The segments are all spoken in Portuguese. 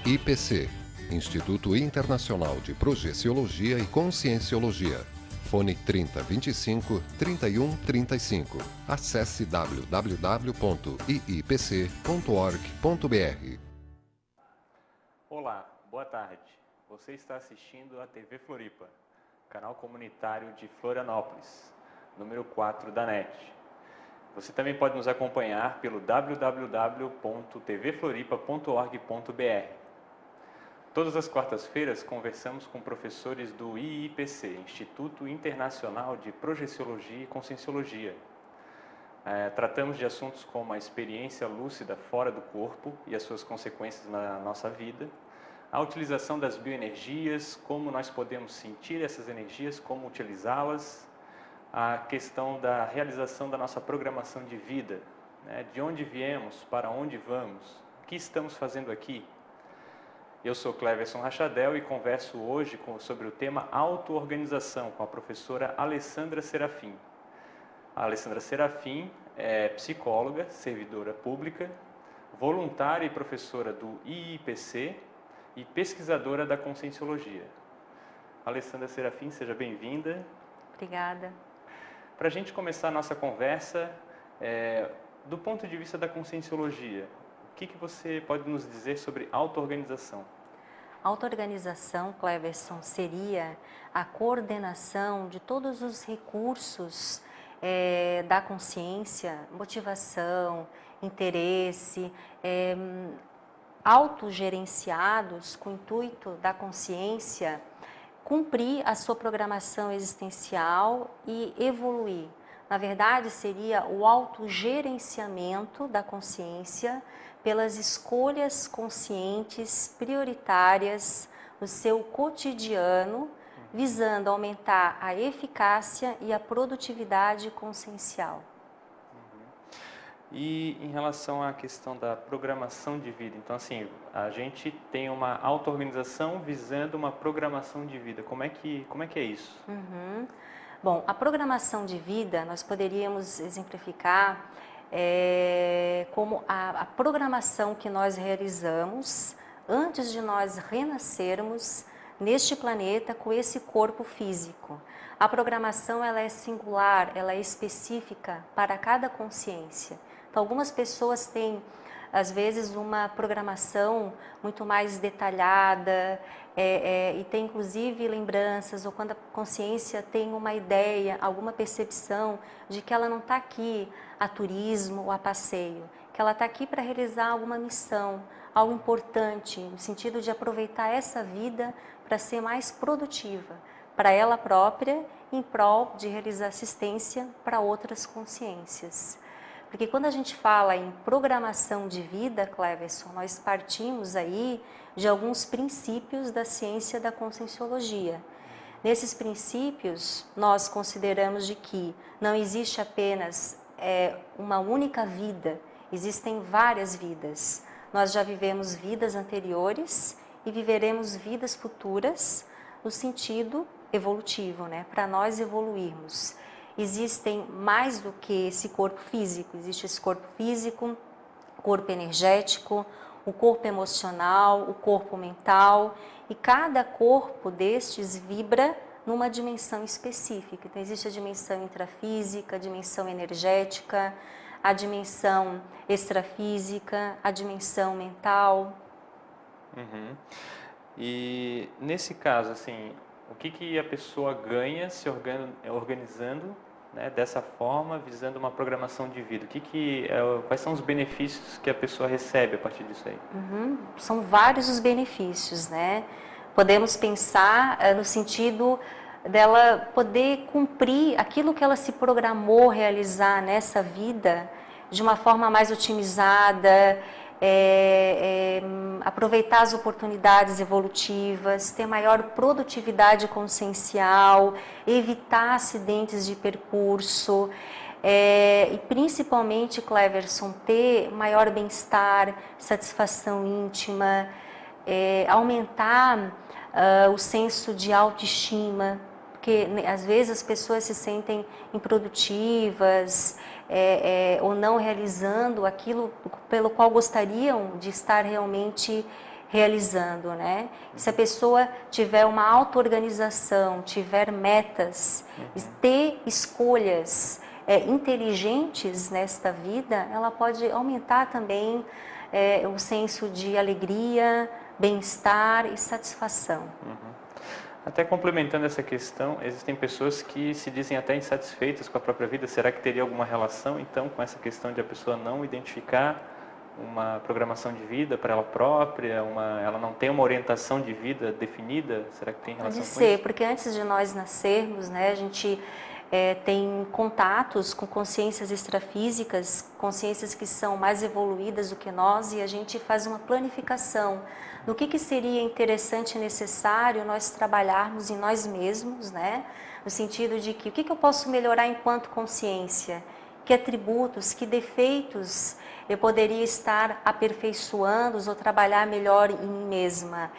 IIPC, Instituto Internacional de Projeciologia e Conscienciologia. Fone 3025 3135. Acesse www.iipc.org.br. Olá, boa tarde. Você está assistindo a TV Floripa, canal comunitário de Florianópolis, número 4 da NET. Você também pode nos acompanhar pelo www.tvfloripa.org.br. Todas as quartas-feiras conversamos com professores do IIPC, Instituto Internacional de Projeciologia e Conscienciologia. Tratamos de assuntos como a experiência lúcida fora do corpo e as suas consequências na nossa vida, a utilização das bioenergias, como nós podemos sentir essas energias, como utilizá-las, a questão da realização da nossa programação de vida, né? De onde viemos, para onde vamos, o que estamos fazendo aqui. Eu sou Cleverson Rachadel e converso hoje sobre o tema auto-organização com a professora Alessandra Serafim. A Alessandra Serafim é psicóloga, servidora pública, voluntária e professora do IIPC e pesquisadora da Conscienciologia. Alessandra Serafim, seja bem-vinda. Obrigada. Para a gente começar a nossa conversa, do ponto de vista da Conscienciologia, o que você pode nos dizer sobre auto-organização? Auto-organização, Cleverson, seria a coordenação de todos os recursos da consciência, motivação, interesse, autogerenciados com o intuito da consciência cumprir a sua programação existencial e evoluir. Na verdade, seria o autogerenciamento da consciência pelas escolhas conscientes, prioritárias, no seu cotidiano, visando aumentar a eficácia e a produtividade consciencial. E em relação à questão da programação de vida, então assim, a gente tem uma auto-organização visando uma programação de vida, como é que é isso? Bom, a programação de vida nós poderíamos exemplificar como a programação que nós realizamos antes de nós renascermos neste planeta com esse corpo físico. A programação ela é singular, ela é específica para cada consciência. Então, algumas pessoas têm, às vezes, uma programação muito mais detalhada e tem, inclusive, lembranças, ou quando a consciência tem uma ideia, alguma percepção de que ela não está aqui a turismo ou a passeio, que ela está aqui para realizar alguma missão, algo importante, no sentido de aproveitar essa vida para ser mais produtiva, para ela própria, em prol de realizar assistência para outras consciências. Porque quando a gente fala em programação de vida, Cleverson, nós partimos aí de alguns princípios da ciência da Conscienciologia. Nesses princípios, nós consideramos de que não existe apenas uma única vida, existem várias vidas. Nós já vivemos vidas anteriores e viveremos vidas futuras no sentido evolutivo, né? Para nós evoluirmos. Existem mais do que esse corpo físico, existe esse corpo físico, corpo energético, o corpo emocional, o corpo mental, e cada corpo destes vibra numa dimensão específica. Então existe a dimensão intrafísica, a dimensão energética, a dimensão extrafísica, a dimensão mental. E nesse caso, assim, o que a pessoa ganha se organizando, né, dessa forma, visando uma programação de vida? Quais são os benefícios que a pessoa recebe a partir disso aí? São vários os benefícios, né? Podemos pensar no sentido dela poder cumprir aquilo que ela se programou realizar nessa vida de uma forma mais otimizada, aproveitar as oportunidades evolutivas, ter maior produtividade consciencial, evitar acidentes de percurso e principalmente, Cleverson, ter maior bem-estar, satisfação íntima, aumentar o senso de autoestima, porque às vezes as pessoas se sentem improdutivas, ou não realizando aquilo pelo qual gostariam de estar realmente realizando, né? Se a pessoa tiver uma auto-organização, tiver metas, ter escolhas inteligentes nesta vida, ela pode aumentar também o senso de alegria, bem-estar e satisfação. Até complementando essa questão, existem pessoas que se dizem até insatisfeitas com a própria vida. Será que teria alguma relação, então, com essa questão de a pessoa não identificar uma programação de vida para ela própria, ela não tem uma orientação de vida definida? Será que tem relação com isso? Pode ser, porque antes de nós nascermos, né, a gente tem contatos com consciências extrafísicas, consciências que são mais evoluídas do que nós, e a gente faz uma planificação do que seria interessante e necessário nós trabalharmos em nós mesmos, né? No sentido de que o que eu posso melhorar enquanto consciência, que atributos, que defeitos eu poderia estar aperfeiçoando ou trabalhar melhor em mim mesma,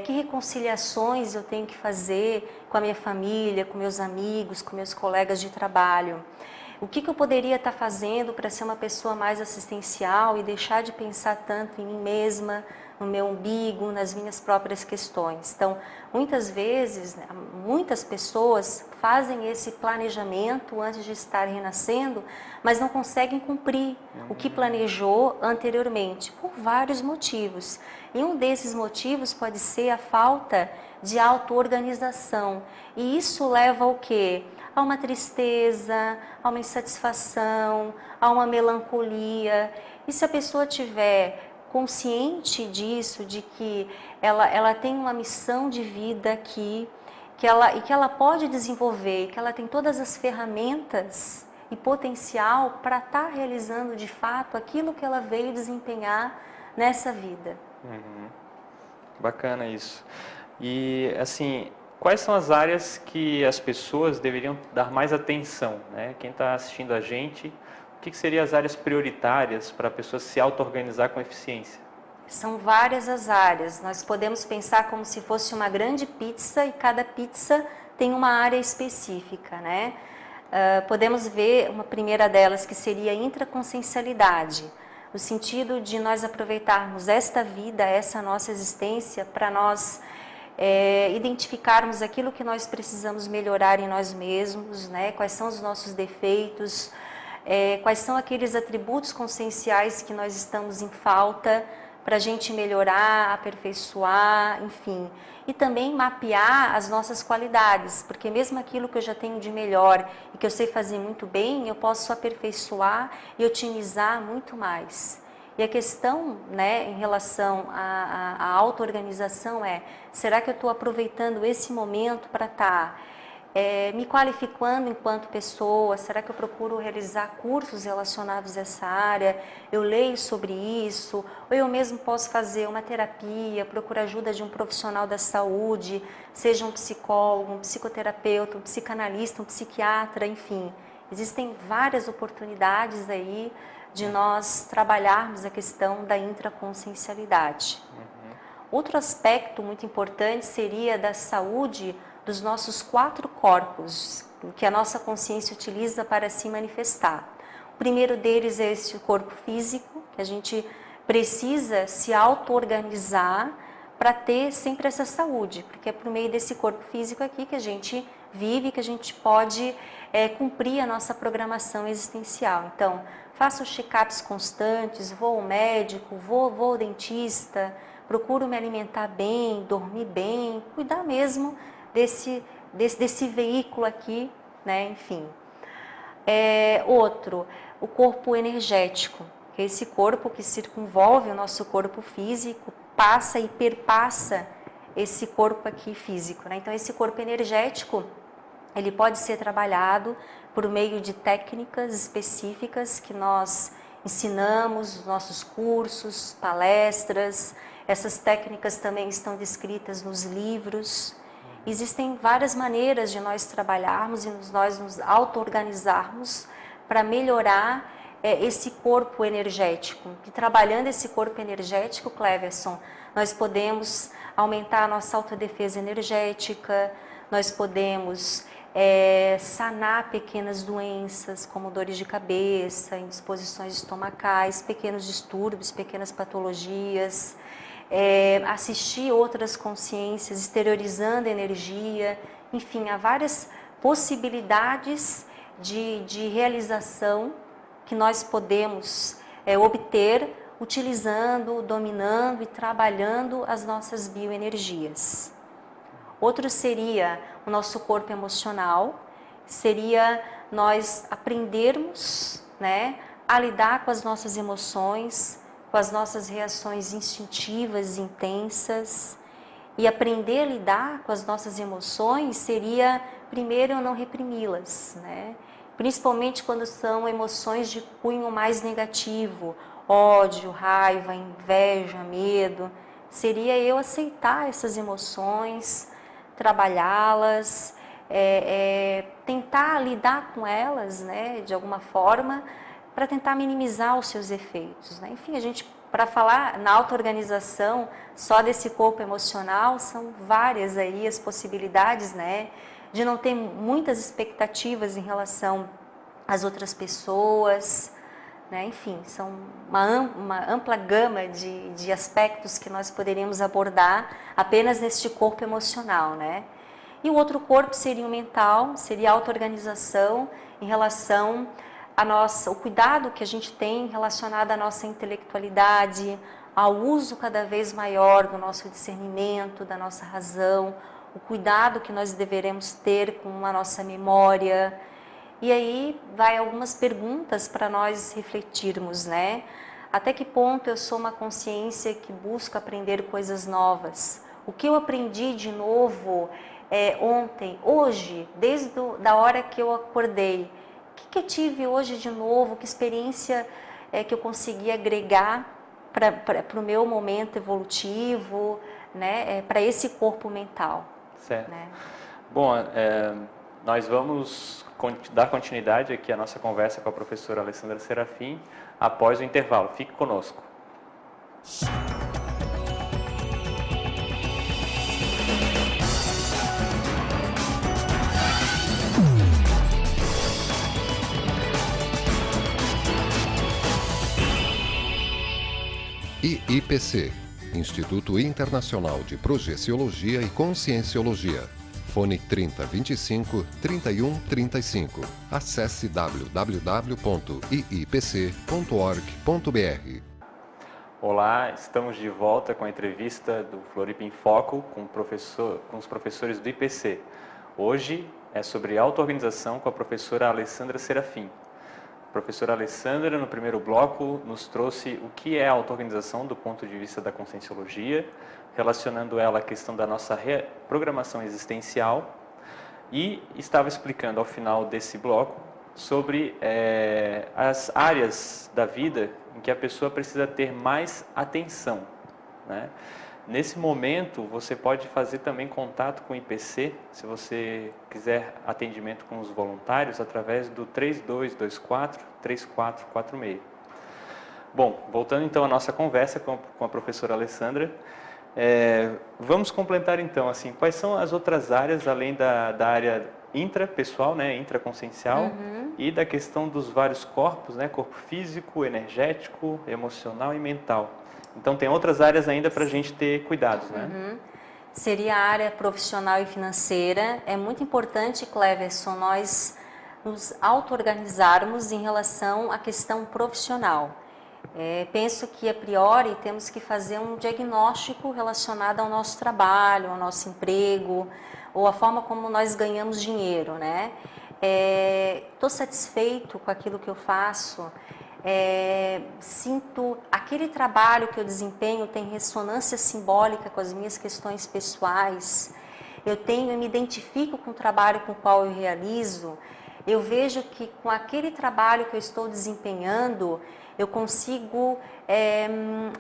que reconciliações eu tenho que fazer com a minha família, com meus amigos, com meus colegas de trabalho. O que eu poderia estar fazendo para ser uma pessoa mais assistencial e deixar de pensar tanto em mim mesma, no meu umbigo, nas minhas próprias questões. Então, muitas vezes, muitas pessoas fazem esse planejamento antes de estar renascendo, mas não conseguem cumprir o que planejou anteriormente, por vários motivos. E um desses motivos pode ser a falta de auto-organização. E isso leva ao quê? A uma tristeza, a uma insatisfação, a uma melancolia. E se a pessoa tiver consciente disso, de que ela tem uma missão de vida aqui, que ela pode desenvolver, que ela tem todas as ferramentas e potencial para estar realizando de fato aquilo que ela veio desempenhar nessa vida. Bacana isso. E assim, quais são as áreas que as pessoas deveriam dar mais atenção, né? Quem está assistindo a gente, o que seriam as áreas prioritárias para a pessoa se auto-organizar com eficiência? São várias as áreas. Nós podemos pensar como se fosse uma grande pizza e cada pizza tem uma área específica, né? Podemos ver uma primeira delas que seria a intraconsciencialidade, no sentido de nós aproveitarmos esta vida, essa nossa existência, para nós identificarmos aquilo que nós precisamos melhorar em nós mesmos, né? Quais são os nossos defeitos, quais são aqueles atributos conscienciais que nós estamos em falta para a gente melhorar, aperfeiçoar, enfim. E também mapear as nossas qualidades, porque mesmo aquilo que eu já tenho de melhor e que eu sei fazer muito bem, eu posso aperfeiçoar e otimizar muito mais. E a questão, né, em relação à auto-organização será que eu estou aproveitando esse momento para estar me qualificando enquanto pessoa? Será que eu procuro realizar cursos relacionados a essa área? Eu leio sobre isso? Ou eu mesmo posso fazer uma terapia, procurar ajuda de um profissional da saúde, seja um psicólogo, um psicoterapeuta, um psicanalista, um psiquiatra, enfim. Existem várias oportunidades aí de nós trabalharmos a questão da intraconsciencialidade. Outro aspecto muito importante seria da saúde dos nossos 4 corpos, que a nossa consciência utiliza para se manifestar. O primeiro deles é esse corpo físico, que a gente precisa se auto-organizar para ter sempre essa saúde, porque é por meio desse corpo físico aqui que a gente vive, que a gente pode cumprir a nossa programação existencial. Então, faço check-ups constantes, vou ao médico, vou ao dentista, procuro me alimentar bem, dormir bem, cuidar mesmo desse veículo aqui, né? Enfim. Outro, o corpo energético, que é esse corpo que circunvolve o nosso corpo físico, passa e perpassa esse corpo aqui físico, né? Então, esse corpo energético, ele pode ser trabalhado por meio de técnicas específicas que nós ensinamos nos nossos cursos, palestras. Essas técnicas também estão descritas nos livros. Existem várias maneiras de nós trabalharmos e nós nos auto-organizarmos para melhorar esse corpo energético. E trabalhando esse corpo energético, Cleverson, nós podemos aumentar a nossa autodefesa energética, nós podemos sanar pequenas doenças, como dores de cabeça, indisposições estomacais, pequenos distúrbios, pequenas patologias. assistir outras consciências, exteriorizando energia, enfim, há várias possibilidades de realização que nós podemos obter utilizando, dominando e trabalhando as nossas bioenergias. Outro seria o nosso corpo emocional, seria nós aprendermos, né, a lidar com as nossas emoções, com as nossas reações instintivas, intensas. E aprender a lidar com as nossas emoções seria, primeiro, não reprimi-las, né? Principalmente quando são emoções de cunho mais negativo, ódio, raiva, inveja, medo. Seria eu aceitar essas emoções, trabalhá-las, tentar lidar com elas, né, de alguma forma, para tentar minimizar os seus efeitos, né? Enfim, a gente, para falar na auto-organização só desse corpo emocional, são várias aí as possibilidades, né, de não ter muitas expectativas em relação às outras pessoas, né? Enfim, são uma ampla gama de aspectos que nós poderíamos abordar apenas neste corpo emocional, né? E o outro corpo seria o mental, seria a auto-organização em relação o cuidado que a gente tem relacionado à nossa intelectualidade, ao uso cada vez maior do nosso discernimento, da nossa razão, o cuidado que nós deveremos ter com a nossa memória. E aí vai algumas perguntas para nós refletirmos, né? Até que ponto eu sou uma consciência que busca aprender coisas novas? O que eu aprendi de novo ontem, hoje, desde da hora que eu acordei? O que eu tive hoje de novo? Que experiência que eu consegui agregar para o meu momento evolutivo, né? Para esse corpo mental. Certo. Né? Bom, nós vamos dar continuidade aqui à nossa conversa com a professora Alessandra Serafim após o intervalo. Fique conosco. IIPC, Instituto Internacional de Projeciologia e Conscienciologia. Fone 3025 3135. Acesse www.iipc.org.br. Olá, estamos de volta com a entrevista do Floripa em Foco com os professores do IPC. Hoje é sobre auto-organização com a professora Alessandra Serafim. A professora Alessandra, no primeiro bloco, nos trouxe o que é a auto-organização do ponto de vista da conscienciologia, relacionando ela à questão da nossa reprogramação existencial, e estava explicando ao final desse bloco sobre as áreas da vida em que a pessoa precisa ter mais atenção, né? Nesse momento, você pode fazer também contato com o IPC, se você quiser atendimento com os voluntários, através do 3224-3446. Bom, voltando então à nossa conversa com a professora Alessandra, vamos completar então, assim, quais são as outras áreas, além da área intrapessoal, né, intraconsciencial, e da questão dos vários corpos, né, corpo físico, energético, emocional e mental. Então, tem outras áreas ainda para a gente ter cuidados, né? Seria a área profissional e financeira. É muito importante, Cleverson, nós nos auto-organizarmos em relação à questão profissional. Penso que, a priori, temos que fazer um diagnóstico relacionado ao nosso trabalho, ao nosso emprego, ou a forma como nós ganhamos dinheiro, né? Estou satisfeito com aquilo que eu faço? Sinto aquele trabalho que eu desempenho tem ressonância simbólica com as minhas questões pessoais, eu me identifico com o trabalho com o qual eu realizo, eu vejo que com aquele trabalho que eu estou desempenhando, eu consigo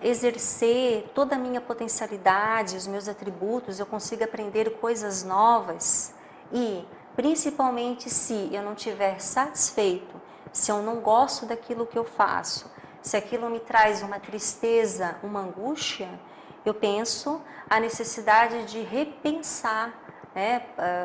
exercer toda a minha potencialidade, os meus atributos, eu consigo aprender coisas novas e, principalmente, se eu não estiver satisfeito, se eu não gosto daquilo que eu faço, se aquilo me traz uma tristeza, uma angústia, eu penso a necessidade de repensar, né,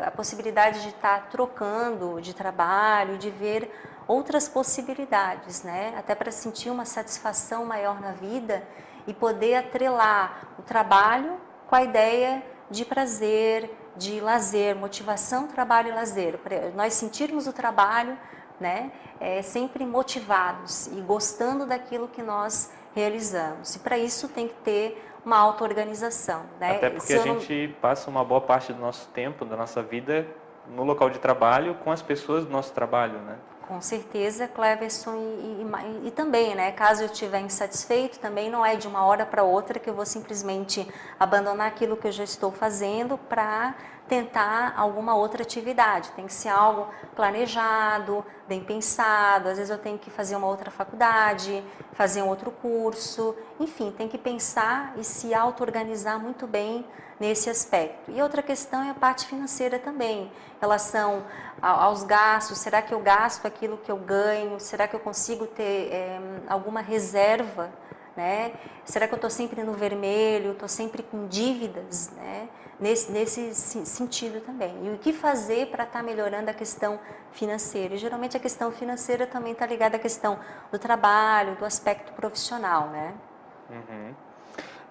a possibilidade de estar trocando de trabalho, de ver outras possibilidades, né, até para sentir uma satisfação maior na vida e poder atrelar o trabalho com a ideia de prazer, de lazer, motivação, trabalho e lazer. Para nós sentirmos o trabalho, né, sempre motivados e gostando daquilo que nós realizamos. E para isso tem que ter uma auto-organização, né? Até porque a gente passa uma boa parte do nosso tempo, da nossa vida, no local de trabalho, com as pessoas do nosso trabalho, né? Com certeza, Cleverson, e também, né, caso eu estiver insatisfeito, também não é de uma hora para outra que eu vou simplesmente abandonar aquilo que eu já estou fazendo para tentar alguma outra atividade. Tem que ser algo planejado, bem pensado. Às vezes eu tenho que fazer uma outra faculdade, fazer um outro curso, enfim, tem que pensar e se auto-organizar muito bem nesse aspecto. E outra questão é a parte financeira também, em relação aos gastos. Será que eu gasto aquilo que eu ganho? Será que eu consigo ter alguma reserva, né? Será que eu estou sempre no vermelho, estou sempre com dívidas, né? Nesse sentido também. E o que fazer para estar melhorando a questão financeira? E geralmente a questão financeira também está ligada à questão do trabalho, do aspecto profissional, né? Uhum.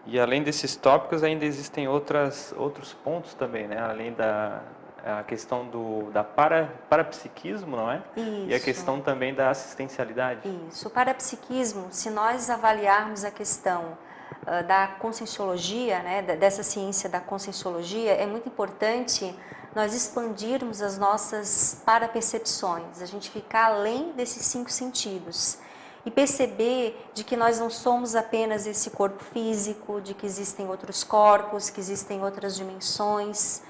E além desses tópicos, ainda existem outros pontos também, né? Além a questão da parapsiquismo, não é? Isso. E a questão também da assistencialidade. Isso. O parapsiquismo, se nós avaliarmos a questão da conscienciologia, né, dessa ciência da conscienciologia, é muito importante nós expandirmos as nossas parapercepções, a gente ficar além desses 5 sentidos e perceber de que nós não somos apenas esse corpo físico, de que existem outros corpos, que existem outras dimensões.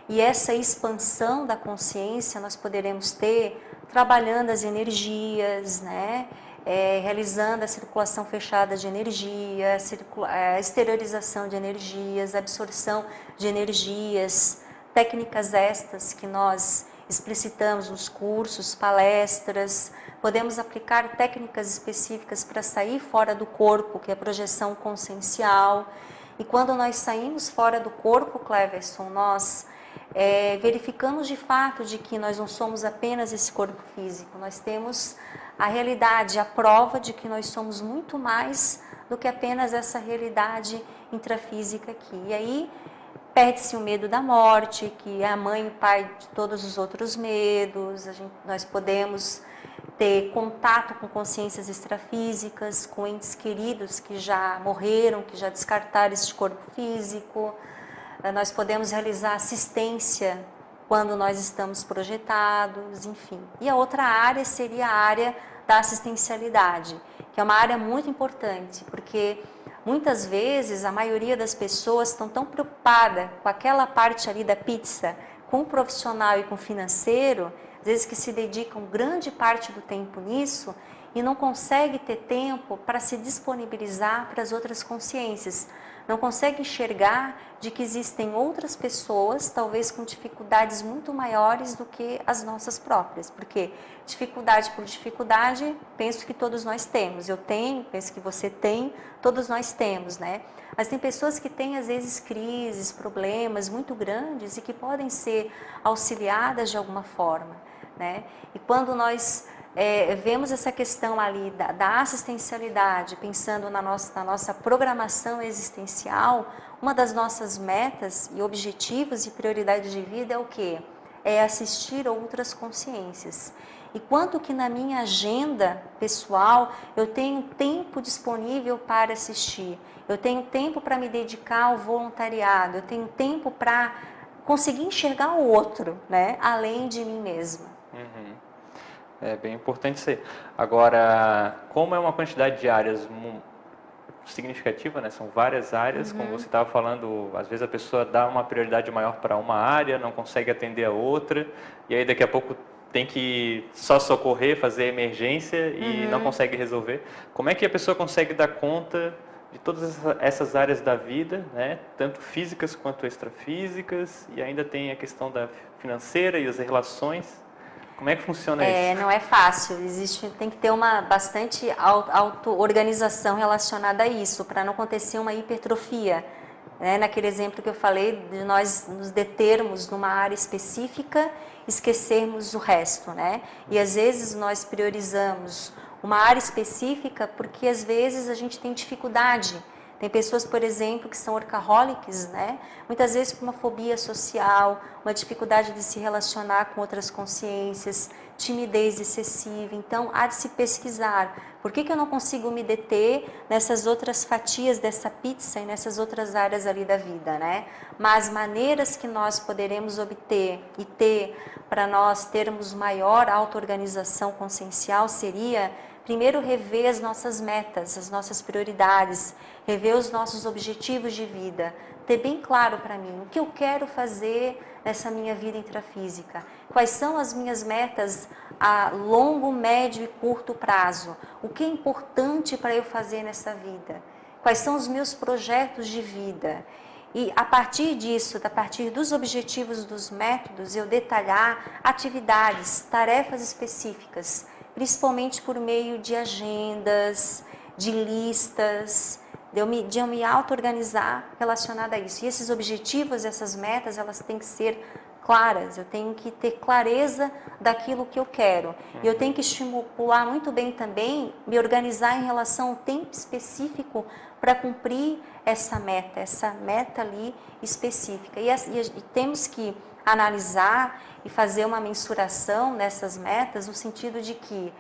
E essa expansão da consciência nós poderemos ter trabalhando as energias, né? Realizando a circulação fechada de energia, a exteriorização de energias, a absorção de energias, técnicas estas que nós explicitamos nos cursos, palestras. Podemos aplicar técnicas específicas para sair fora do corpo, que é a projeção consciencial. E quando nós saímos fora do corpo, Cleverson, nós verificamos de fato de que nós não somos apenas esse corpo físico, nós temos a realidade, a prova de que nós somos muito mais do que apenas essa realidade intrafísica aqui. E aí perde-se o medo da morte, que é a mãe e o pai de todos os outros medos. Nós podemos ter contato com consciências extrafísicas, com entes queridos que já morreram, que já descartaram este corpo físico. Nós podemos realizar assistência quando nós estamos projetados, enfim. E a outra área seria a área da assistencialidade, que é uma área muito importante, porque muitas vezes a maioria das pessoas estão tão preocupada com aquela parte ali da pizza, com o profissional e com o financeiro, às vezes que se dedicam grande parte do tempo nisso e não consegue ter tempo para se disponibilizar para as outras consciências. Não consegue enxergar de que existem outras pessoas, talvez com dificuldades muito maiores do que as nossas próprias. Porque dificuldade por dificuldade, penso que todos nós temos. Eu tenho, penso que você tem, todos nós temos, né? Mas tem pessoas que têm, às vezes, crises, problemas muito grandes e que podem ser auxiliadas de alguma forma, né? E quando nós vemos essa questão ali da assistencialidade, pensando na nossa programação existencial, uma das nossas metas e objetivos e prioridades de vida é o quê? É assistir outras consciências. E quanto que na minha agenda pessoal eu tenho tempo disponível para assistir, eu tenho tempo para me dedicar ao voluntariado, eu tenho tempo para conseguir enxergar o outro, né? Além de mim mesma. Uhum. É bem importante ser. Agora, como é uma quantidade de áreas significativa, né? São várias áreas, como você estava falando, às vezes a pessoa dá uma prioridade maior para uma área, não consegue atender a outra, e aí daqui a pouco tem que só socorrer, fazer emergência e não consegue resolver. Como é que a pessoa consegue dar conta de todas essas áreas da vida, né? Tanto físicas quanto extrafísicas, e ainda tem a questão da financeira e as relações? Como é que funciona isso? Não é fácil, tem que ter uma bastante auto-organização relacionada a isso, para não acontecer uma hipertrofia. Né? Naquele exemplo que eu falei, de nós nos determos numa área específica, esquecermos o resto. Né? E às vezes nós priorizamos uma área específica porque às vezes a gente tem dificuldade Tem pessoas, por exemplo, que são workaholics, né? Muitas vezes por uma fobia social, uma dificuldade de se relacionar com outras consciências, timidez excessiva. Então, há de se pesquisar. Por que eu não consigo me deter nessas outras fatias dessa pizza e nessas outras áreas ali da vida, né? Mas maneiras que nós poderemos obter e ter para nós termos maior auto-organização consciencial seria, primeiro, rever as nossas metas, as nossas prioridades, rever os nossos objetivos de vida, ter bem claro para mim o que eu quero fazer nessa minha vida intrafísica, quais são as minhas metas a longo, médio e curto prazo, o que é importante para eu fazer nessa vida, quais são os meus projetos de vida. E a partir disso, a partir dos objetivos dos métodos, eu detalhar atividades, tarefas específicas, principalmente por meio de agendas, de listas, de eu me auto-organizar relacionada a isso. E esses objetivos, essas metas, elas têm que ser claras, eu tenho que ter clareza daquilo que eu quero. E eu tenho que estimular muito bem também, me organizar em relação ao tempo específico para cumprir essa meta ali específica. E temos que analisar e fazer uma mensuração nessas metas no sentido de que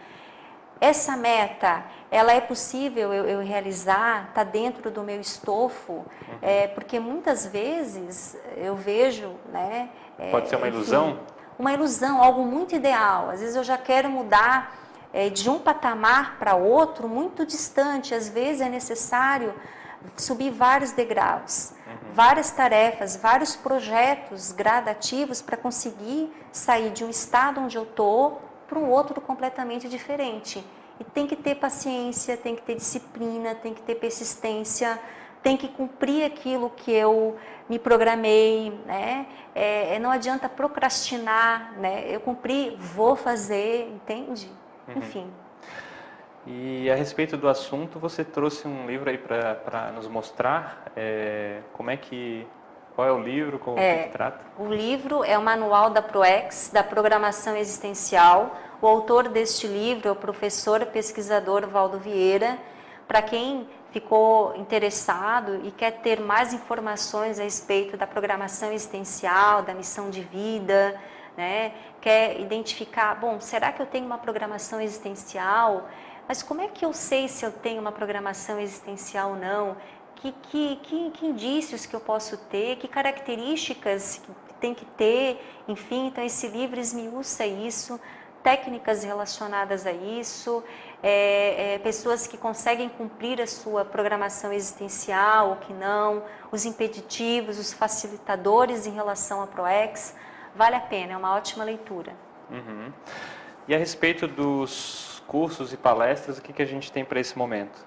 essa meta, ela é possível eu realizar, está dentro do meu estofo, porque muitas vezes eu vejo, né? Pode ser uma ilusão? Uma ilusão, algo muito ideal. Às vezes eu já quero mudar de um patamar para outro muito distante. Às vezes é necessário subir vários degraus, várias tarefas, vários projetos gradativos para conseguir sair de um estado onde eu estou para um outro completamente diferente. E tem que ter paciência, tem que ter disciplina, tem que ter persistência, tem que cumprir aquilo que eu me programei, né? Não adianta procrastinar, né? Eu cumpri, vou fazer, entende? Enfim. E a respeito do assunto, você trouxe um livro aí para nos mostrar qual é o livro, como que trata? O livro é o Manual da ProEx, da Programação Existencial. O autor deste livro é o professor pesquisador Valdo Vieira. Para quem ficou interessado e quer ter mais informações a respeito da programação existencial, da missão de vida, né? Quer identificar, bom, será que eu tenho uma programação existencial? Mas como é que eu sei se eu tenho uma programação existencial ou não? Que indícios que eu posso ter? Que características que tem que ter? Enfim, então esse livro esmiuça isso, técnicas relacionadas a isso, pessoas que conseguem cumprir a sua programação existencial ou que não, os impeditivos, os facilitadores em relação à ProEx. Vale a pena, é uma ótima leitura. E a respeito dos cursos e palestras, o que a gente tem para esse momento?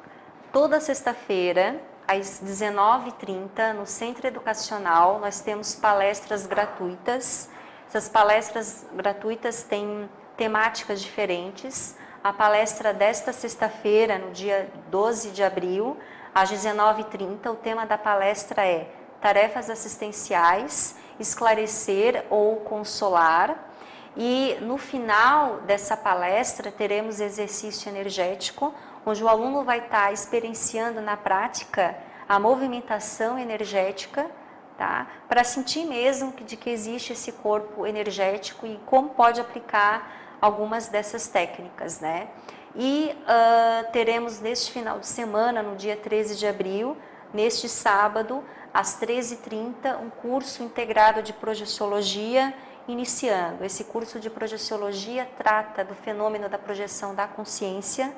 Toda sexta-feira, às 19h30, no Centro Educacional, nós temos palestras gratuitas. Essas palestras gratuitas têm temáticas diferentes. A palestra desta sexta-feira, no dia 12 de abril, às 19h30, o tema da palestra é Tarefas Assistenciais, Esclarecer ou Consolar. E no final dessa palestra teremos exercício energético, onde o aluno vai estar experienciando na prática a movimentação energética, tá? Para sentir mesmo de que existe esse corpo energético e como pode aplicar algumas dessas técnicas, né? E teremos neste final de semana, no dia 13 de abril, neste sábado, às 13h30, um curso integrado de projeciologia iniciando. Esse curso de projeciologia trata do fenômeno da projeção da consciência,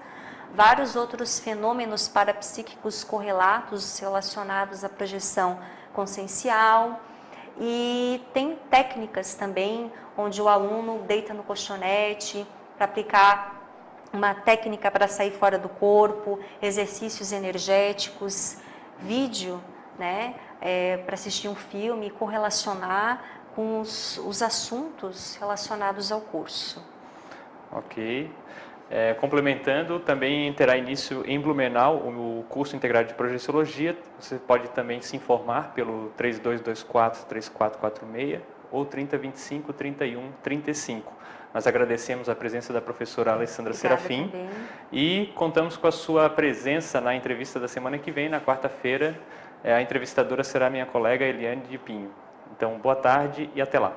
vários outros fenômenos parapsíquicos correlatos relacionados à projeção consciencial, e tem técnicas também onde o aluno deita no colchonete para aplicar uma técnica para sair fora do corpo, exercícios energéticos, vídeo, né, para assistir um filme e correlacionar com os assuntos relacionados ao curso. Ok. Complementando, também terá início em Blumenau o curso integrado de projeciologia. Você pode também se informar pelo 3224-3446 ou 3025 31 35. Nós agradecemos a presença da professora Alessandra Serafim e contamos com a sua presença na entrevista da semana que vem, na quarta-feira. A entrevistadora será minha colega Eliane de Pinho. Então, boa tarde e até lá.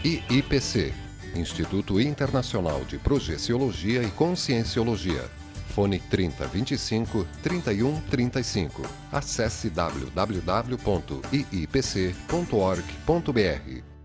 IIPC, Instituto Internacional de Projeciologia e Conscienciologia. Fone 3025 3135. Acesse www.iipc.org.br.